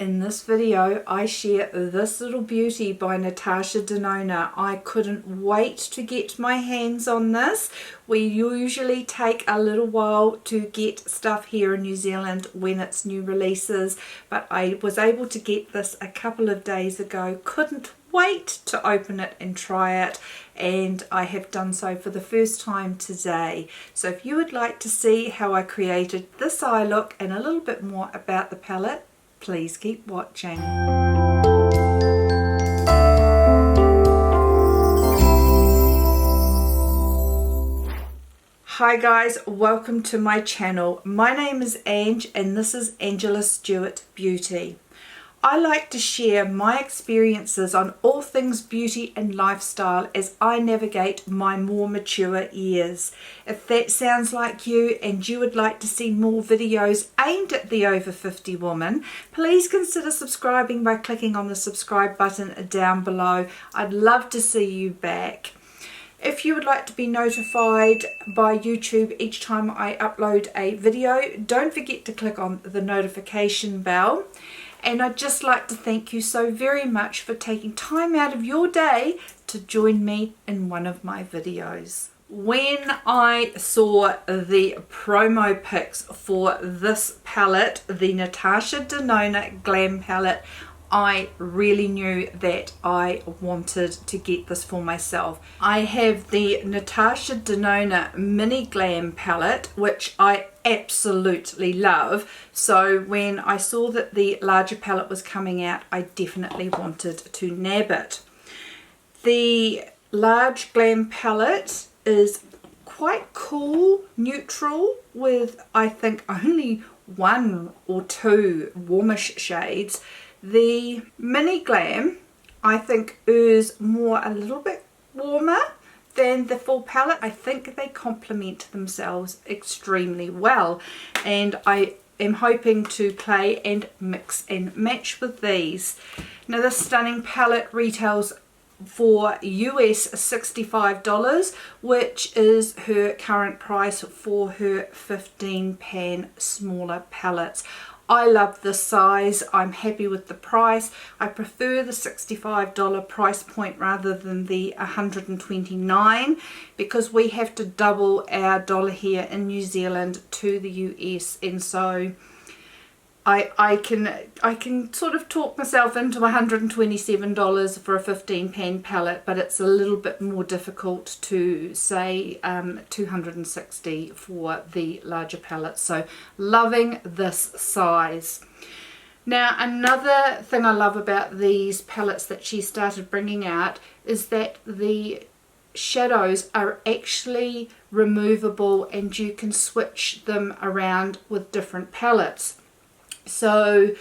In this video I share this little beauty by Natasha Denona. I couldn't wait to get my hands on this. We usually take a little while to get stuff here in New Zealand when it's new releases, but I was able to get this a couple of days ago. Couldn't wait to open it and try it, and I have done so for the first time today. So if you would like to see how I created this eye look and a little bit more about the palette, please keep watching. Hi guys, welcome to my channel. My name is Ange and this is Angela Stuart Beauty. I like to share my experiences on all things beauty and lifestyle as I navigate my more mature years. If that sounds like you and you would like to see more videos aimed at the over 50 woman, please consider subscribing by clicking on the subscribe button down below. I'd love to see you back. If you would like to be notified by YouTube each time I upload a video, don't forget to click on the notification bell. And I'd just like to thank you so very much for taking time out of your day to join me in one of my videos. When I saw the promo pics for this palette, the Natasha Denona Glam palette, I really knew that I wanted to get this for myself. I have the Natasha Denona Mini Glam palette, which I absolutely love. So when I saw that the larger palette was coming out, I definitely wanted to nab it. The large glam palette is quite cool, neutral, with I think only one or two warmish shades. The mini glam I think is a little bit warmer than the full palette. I think they complement themselves extremely well, and I am hoping to play and mix and match with these. Now this stunning palette retails for US $65, which is her current price for her 15 pan smaller palettes. I love this size. I'm happy with the price. I prefer the $65 price point rather than the $129 because we have to double our dollar here in New Zealand to the US, and so I can sort of talk myself into $127 for a 15 pan palette, but it's a little bit more difficult to say $260 for the larger palette. So loving this size. Now another thing I love about these palettes that she started bringing out is that the shadows are actually removable and you can switch them around with different palettes. So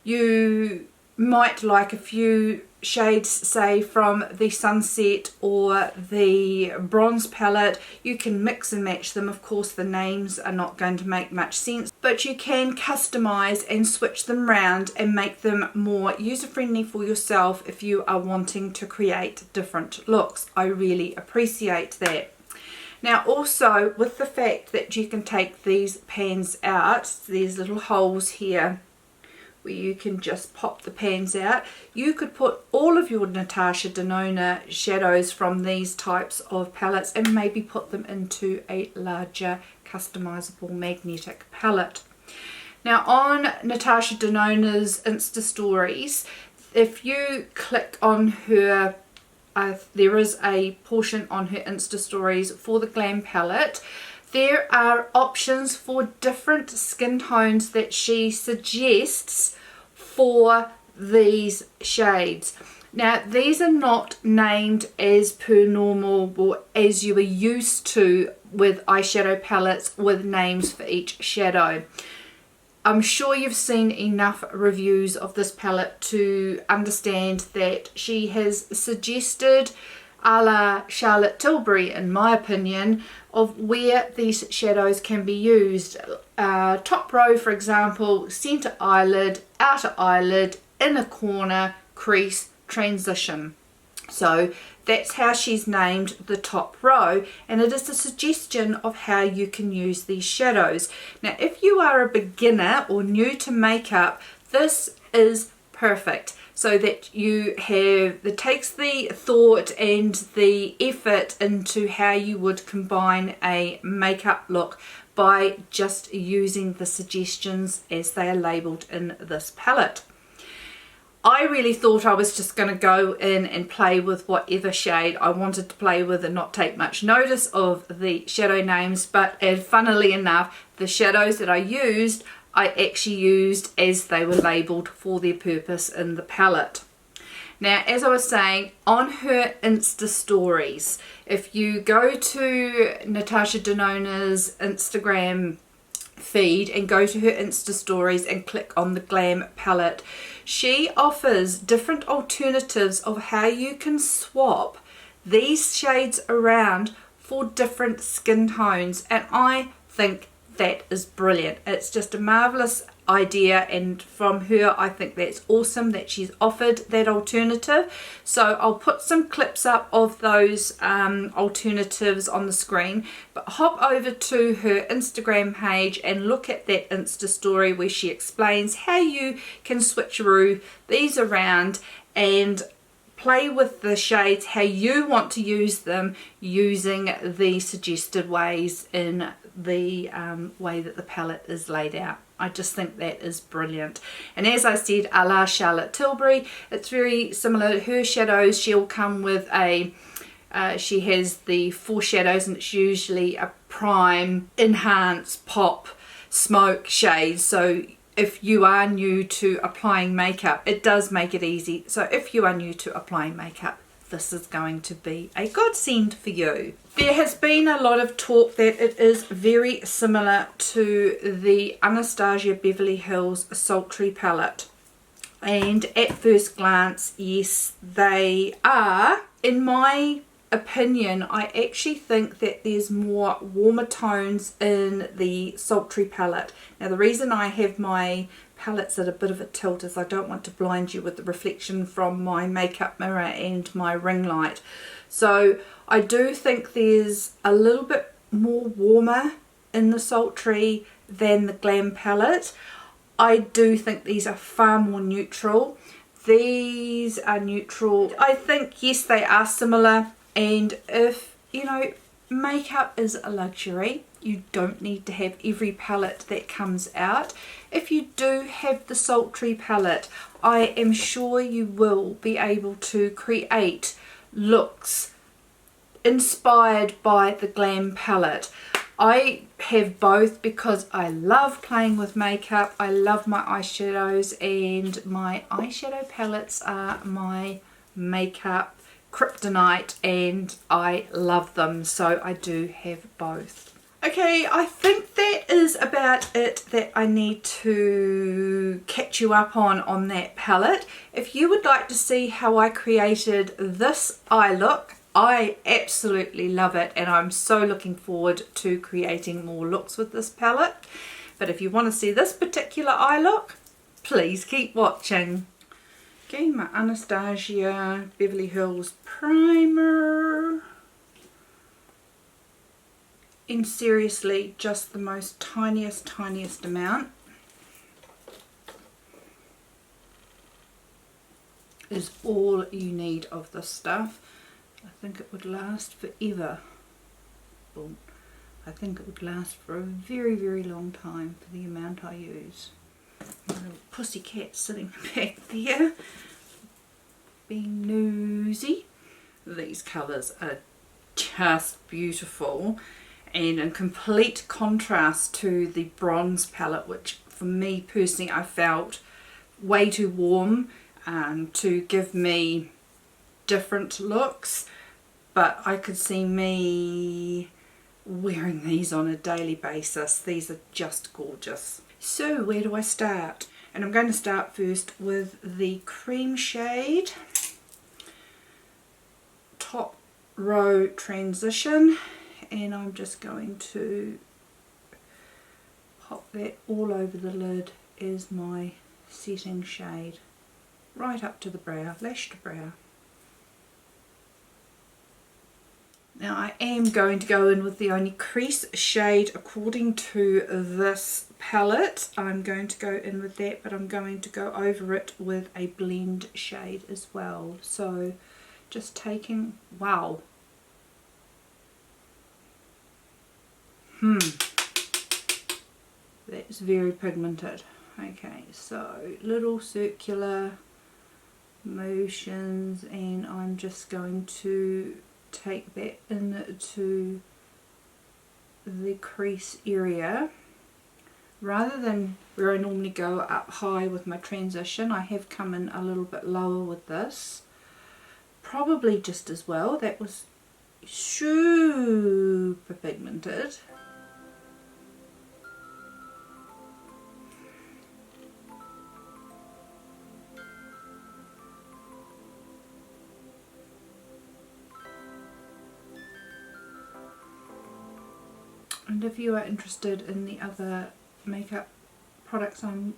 you might like a few shades, say from the Sunset or the Bronze palette. You can mix and match them. Of course the names are not going to make much sense, but you can customize and switch them around and make them more user-friendly for yourself if you are wanting to create different looks. I really appreciate that. Now also with the fact that you can take these pans out, there's little holes here where you can just pop the pans out. You could put all of your Natasha Denona shadows from these types of palettes and maybe put them into a larger customizable magnetic palette. Now on Natasha Denona's Insta stories, if you click on her there is a portion on her Insta stories for the glam palette. There are options for different skin tones that she suggests for these shades. Now these are not named as per normal or as you are used to with eyeshadow palettes with names for each shadow. I'm sure you've seen enough reviews of this palette to understand that she has suggested, a la Charlotte Tilbury in my opinion, of where these shadows can be used. Top row for example, centre eyelid, outer eyelid, inner corner, crease, transition. So that's how she's named the top row, and it is a suggestion of how you can use these shadows. Now if you are a beginner or new to makeup, this is perfect, so that you have, it takes the thought and the effort into how you would combine a makeup look by just using the suggestions as they are labelled in this palette. I really thought I was just going to go in and play with whatever shade I wanted to play with and not take much notice of the shadow names, but funnily enough, the shadows that I used, I actually used as they were labelled for their purpose in the palette. Now, as I was saying, on her Insta stories, if you go to Natasha Denona's Instagram feed and go to her Insta stories and click on the Glam palette, she offers different alternatives of how you can swap these shades around for different skin tones, and I think that is brilliant. It's just a marvelous idea, and from her I think that's awesome that she's offered that alternative. So I'll put some clips up of those alternatives on the screen, but hop over to her Instagram page and look at that Insta story where she explains how you can switcheroo these around and play with the shades how you want to use them, using the suggested ways in the way that the palette is laid out. I just think that is brilliant. And as I said, a la Charlotte Tilbury, it's very similar. Her shadows, she'll come with a, she has the 4 shadows, and it's usually a prime, enhance, pop, smoke shade. So if you are new to applying makeup, it does make it easy. So if you are new to applying makeup, this is going to be a godsend for you. There has been a lot of talk that it is very similar to the Anastasia Beverly Hills Sultry palette. And at first glance, yes, they are. In my opinion, I actually think that there's more warmer tones in the Sultry palette. Now, the reason I have my palettes at a bit of a tilt is I don't want to blind you with the reflection from my makeup mirror and my ring light. So I do think there's a little bit more warmer in the Sultry than the Glam palette. I do think these are far more neutral. These are neutral. I think, yes, they are similar, and if, you know, makeup is a luxury. You don't need to have every palette that comes out. If you do have the Sultry palette, I am sure you will be able to create looks inspired by the Glam palette. I have both because I love playing with makeup. I love my eyeshadows, and my eyeshadow palettes are my makeup kryptonite, and I love them, so I do have both. Okay, I think that is about it that I need to catch you up on that palette. If you would like to see how I created this eye look, I absolutely love it, and I'm so looking forward to creating more looks with this palette. But if you want to see this particular eye look, please keep watching. Okay, my Anastasia Beverly Hills primer. And seriously, just the most tiniest amount is all you need of this stuff. I think it would last forever. Boom. I think it would last for a very long time for the amount I use. My little pussy cat sitting back there being nosy. These colours are just beautiful, and in complete contrast to the bronze palette, which for me personally I felt way too warm to give me different looks, but I could see me wearing these on a daily basis. These are just gorgeous. So where do I start? And I'm going to start first with the cream shade, top row transition, and I'm just going to pop that all over the lid as my setting shade, right up to the brow, lash to brow. Now I am going to go in with the only crease shade according to this palette. I'm going to go in with that, but I'm going to go over it with a blend shade as well. So just taking, wow. That's very pigmented. Okay, so little circular motions, and I'm just going to take that into the crease area. Rather than where I normally go up high with my transition, I have come in a little bit lower with this. Probably just as well. That was super pigmented. And if you are interested in the other makeup products I'm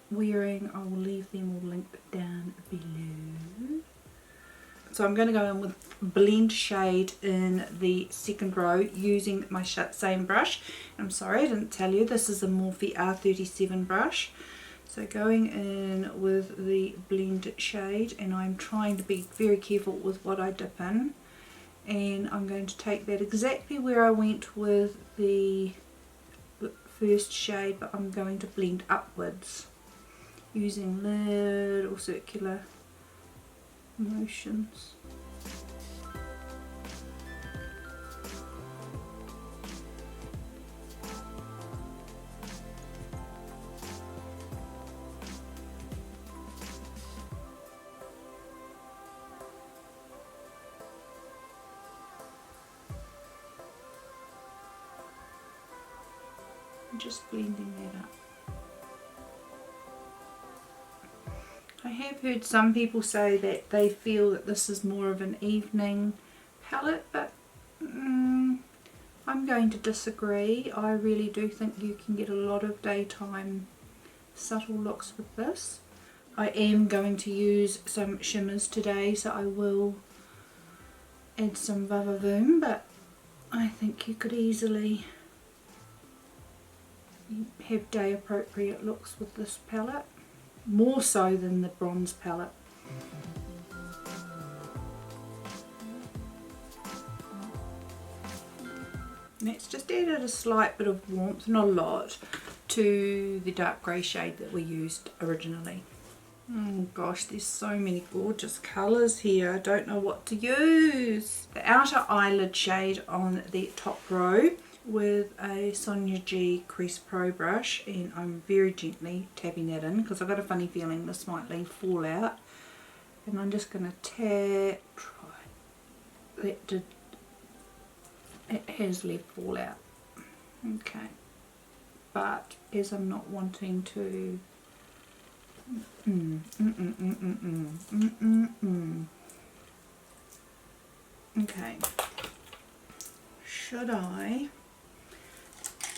wearing, I will leave them all linked down below. So I'm going to go in with blend shade in the second row using my same brush. I'm sorry I didn't tell you, this is a Morphe R37 brush. So going in with the blend shade, and I'm trying to be very careful with what I dip in. And I'm going to take that exactly where I went with the first shade, but I'm going to blend upwards using little circular motions. Just blending that up. I have heard some people say that they feel that this is more of an evening palette, but I'm going to disagree. I really do think you can get a lot of daytime subtle looks with this. I am going to use some shimmers today, so I will add some Vavavoom, but I think you could easily have day appropriate looks with this palette, more so than the bronze palette. And it's just added a slight bit of warmth, not a lot, to the dark grey shade that we used originally. Oh gosh, there's so many gorgeous colours here, I don't know what to use. The outer eyelid shade on the top row with a Sonia G Crease Pro brush, and I'm very gently tapping that in because I've got a funny feeling this might leave fallout, and I'm just going to tap. It has left fallout. Okay, but as I'm not wanting to okay, should I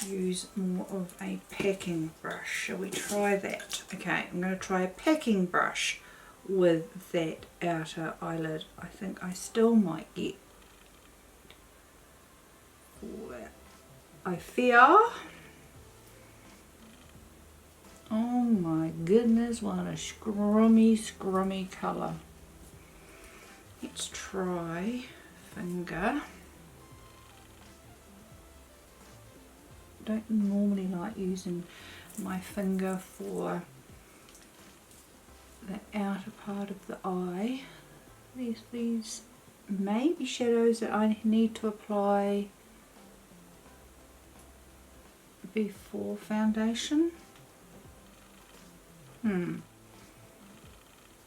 use more of a packing brush? Shall we try that? Okay, I'm going to try a packing brush with that outer eyelid. I think I still might get fallout, I fear. Oh my goodness, what a scrummy colour. Let's try finger. Don't normally like using my finger for the outer part of the eye. These may be shadows that I need to apply before foundation. Or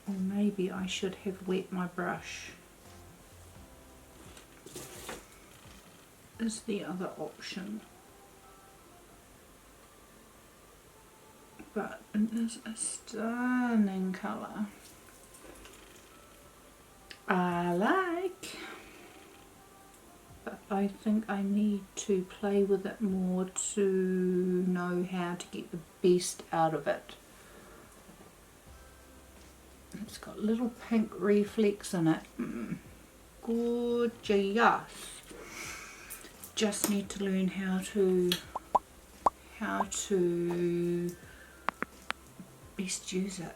maybe I should have wet my brush. Is the other option. But it is a stunning colour. I like. But I think I need to play with it more to know how to get the best out of it. It's got little pink reflex in it. Gorgeous. Just need to learn how to how to best use it.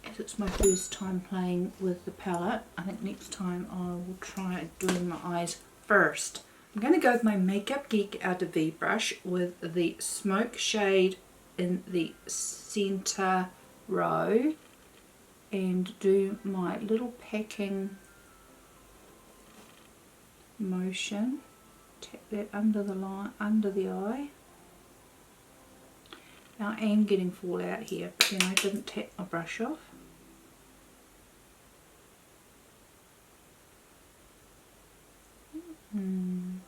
As it's my first time playing with the palette, I think next time I will try doing my eyes first. I'm going to go with my Makeup Geek Out of V brush with the smoke shade in the center row and do my little packing motion. Tap that under the line, under the eye. Now I am getting fallout here, but then I didn't tap my brush off. And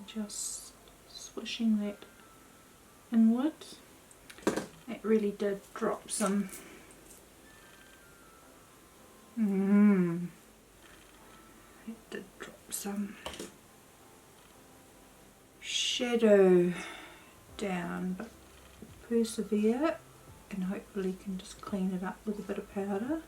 just swishing that inwards. It really did drop some. It did drop some shadow down, but persevere and hopefully can just clean it up with a bit of powder.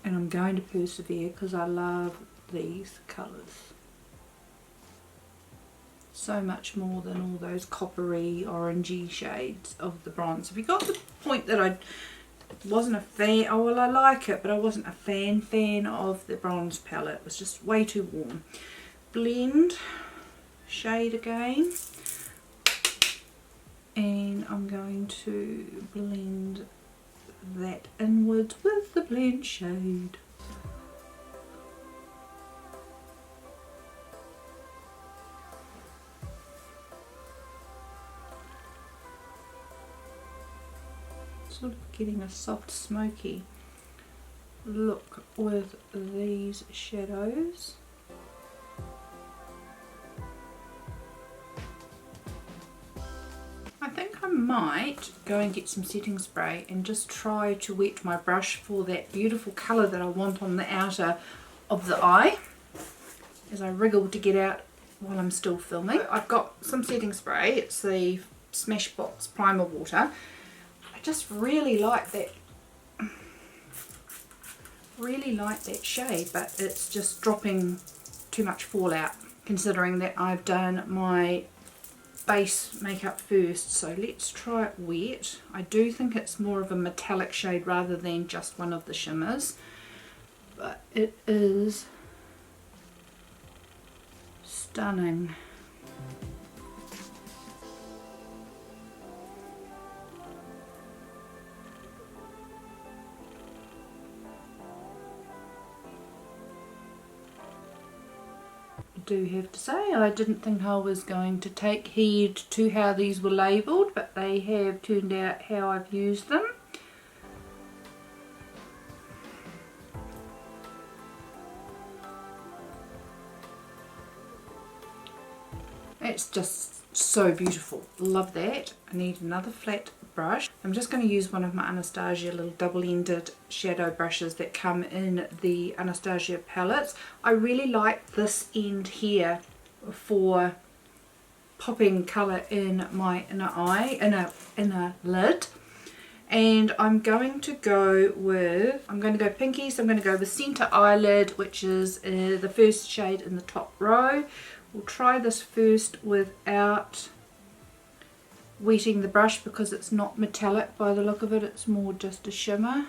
And I'm going to persevere because I love these colours so much more than all those coppery, orangey shades of the bronze. If you got the point that I wasn't a fan, oh well I like it, but I wasn't a fan of the bronze palette. It was just way too warm. Blend shade again, and I'm going to blend that inwards with the blend shade. Sort of getting a soft smoky look with these shadows. I think I might go and get some setting spray and just try to wet my brush for that beautiful colour that I want on the outer of the eye as I wriggle to get out while I'm still filming. I've got some setting spray. It's the Smashbox Primer Water. I just really like that shade, but it's just dropping too much fallout considering that I've done my base makeup first. So let's try it wet. I do think it's more of a metallic shade rather than just one of the shimmers, but it is stunning. Do have to say I didn't think I was going to take heed to how these were labelled, but they have turned out how I've used them. It's just so beautiful. Love that. I need another flat brush. I'm just going to use one of my Anastasia little double-ended shadow brushes that come in the Anastasia palettes. I really like this end here for popping colour in my inner eye, inner lid. And I'm going to go pinky, so I'm going to go with Centre Eyelid, which is the first shade in the top row. We'll try this first without wetting the brush because it's not metallic by the look of it. It's more just a shimmer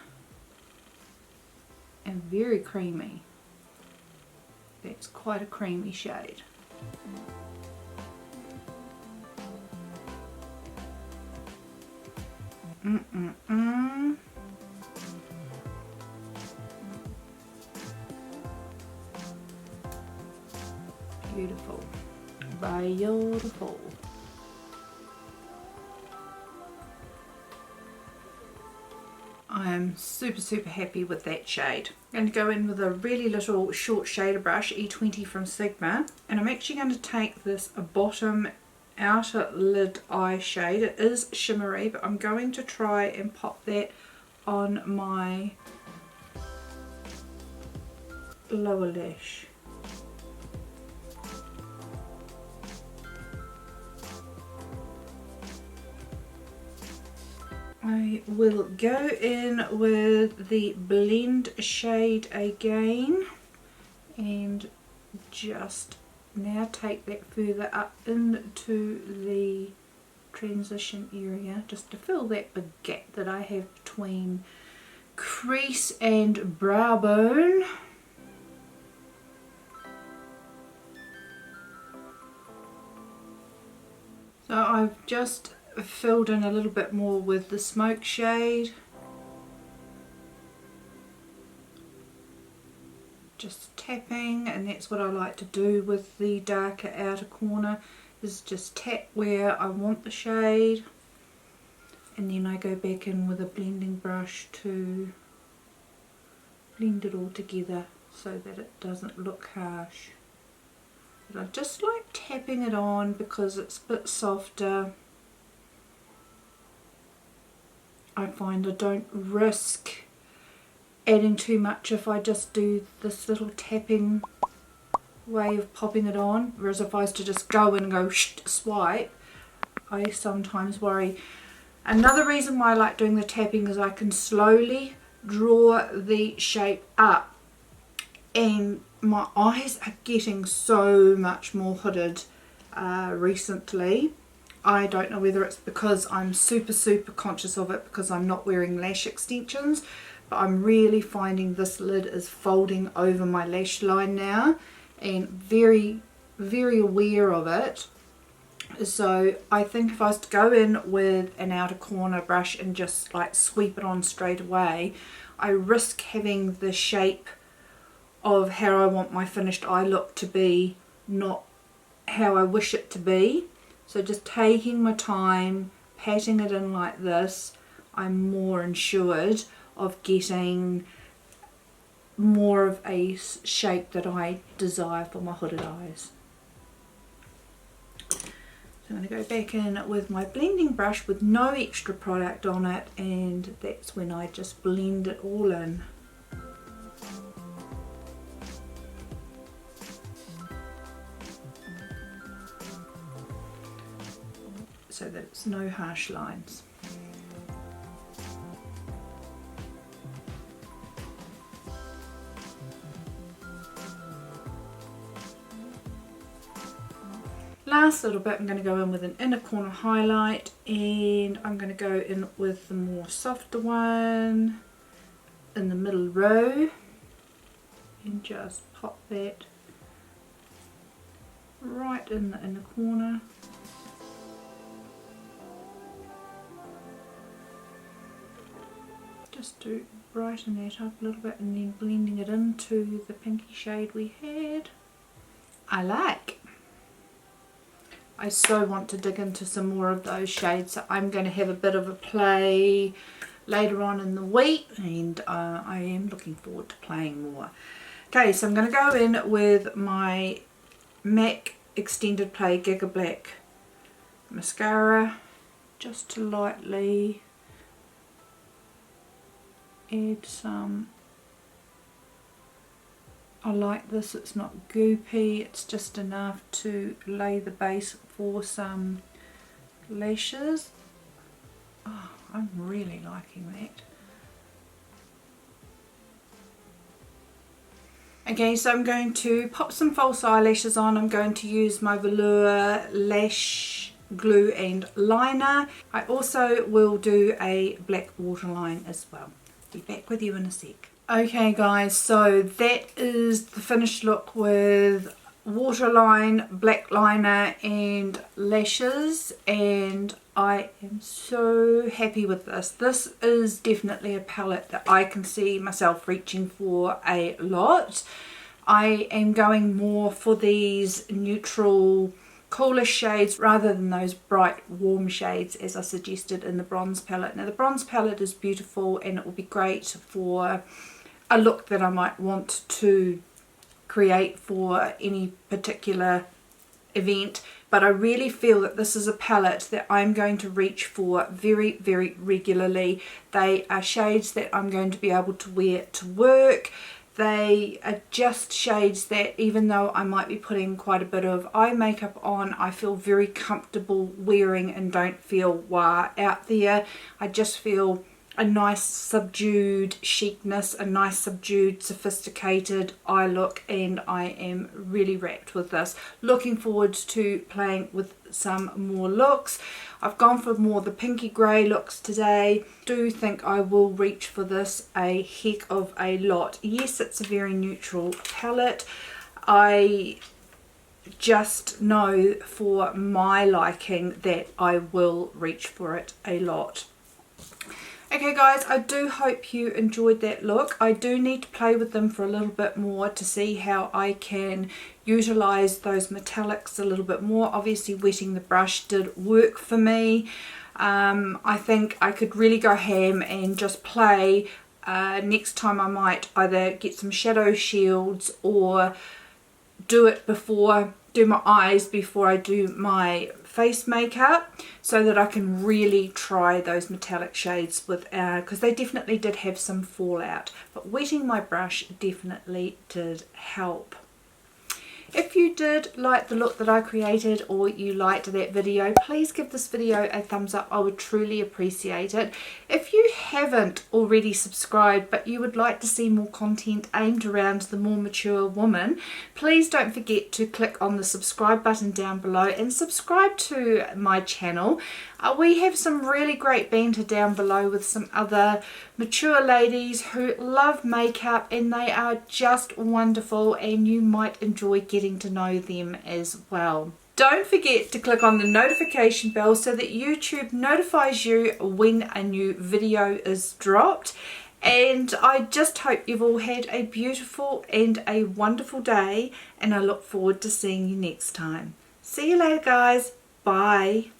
and very creamy. That's quite a creamy shade. Beautiful. Beautiful. I am super happy with that shade. I'm going to go in with a really little short shader brush, E20 from Sigma, and I'm actually going to take this bottom outer lid eye shade. It is shimmery, but I'm going to try and pop that on my lower lash. I will go in with the blend shade again and just now take that further up into the transition area just to fill that big gap that I have between crease and brow bone. So I've just filled in a little bit more with the smoke shade. Just tapping, and that's what I like to do with the darker outer corner, is just tap where I want the shade, and then I go back in with a blending brush to blend it all together so that it doesn't look harsh. But I just like tapping it on because it's a bit softer. I find I don't risk adding too much if I just do this little tapping way of popping it on, whereas if I was to just go and go swipe, I sometimes worry. Another reason why I like doing the tapping is I can slowly draw the shape up, and my eyes are getting so much more hooded recently. I don't know whether it's because I'm super conscious of it because I'm not wearing lash extensions, but I'm really finding this lid is folding over my lash line now, and very aware of it. So I think if I was to go in with an outer corner brush and just like sweep it on straight away, I risk having the shape of how I want my finished eye look to be, not how I wish it to be. So just taking my time, patting it in like this, I'm more ensured of getting more of a shape that I desire for my hooded eyes. So I'm going to go back in with my blending brush with no extra product on it, and that's when I just blend it all in. So that it's no harsh lines. Last little bit, I'm going to go in with an inner corner highlight, and I'm going to go in with the more softer one in the middle row and just pop that right in the inner corner. Just to brighten that up a little bit, and then blending it into the pinky shade we had. I so want to dig into some more of those shades, so I'm going to have a bit of a play later on in the week, and I am looking forward to playing more. Okay, so I'm going to go in with my MAC Extended Play Giga Black mascara just to lightly add some. I like this, it's not goopy, it's just enough to lay the base for some lashes. Oh, I'm really liking that. Okay, so I'm going to pop some false eyelashes on. I'm going to use my Velour lash glue and liner. I also will do a black waterline as well. Be back with you in a sec. Okay guys, so that is the finished look with waterline, black liner and lashes, and I am so happy with this. This is definitely a palette that I can see myself reaching for a lot. I am going more for these neutral cooler shades rather than those bright warm shades as I suggested in the bronze palette. Now the bronze palette is beautiful and it will be great for a look that I might want to create for any particular event, but I really feel that this is a palette that I'm going to reach for very regularly. They are shades that I'm going to be able to wear to work. They are just shades that, even though I might be putting quite a bit of eye makeup on, I feel very comfortable wearing and don't feel wah out there. I just feel a nice subdued chicness, a nice subdued sophisticated eye look, and I am really wrapped with this. Looking forward to playing with some more looks. I've gone for more the pinky grey looks today. Do think I will reach for this a heck of a lot. Yes, it's a very neutral palette. I just know for my liking that I will reach for it a lot. Okay guys, I do hope you enjoyed that look. I do need to play with them for a little bit more to see how I can utilize those metallics a little bit more. Obviously wetting the brush did work for me. I think I could really go ham and just play. Next time I might either get some shadow shields or do my eyes before I do my face makeup, so that I can really try those metallic shades with, because they definitely did have some fallout, but wetting my brush definitely did help. If you did like the look that I created, or you liked that video, please give this video a thumbs up. I would truly appreciate it. If you haven't already subscribed but you would like to see more content aimed around the more mature woman, please don't forget to click on the subscribe button down below and subscribe to my channel. We have some really great banter down below with some other mature ladies who love makeup, and they are just wonderful, and you might enjoy getting to know them as well. Don't forget to click on the notification bell so that YouTube notifies you when a new video is dropped. And I just hope you've all had a beautiful and a wonderful day, and I look forward to seeing you next time. See you later guys. Bye.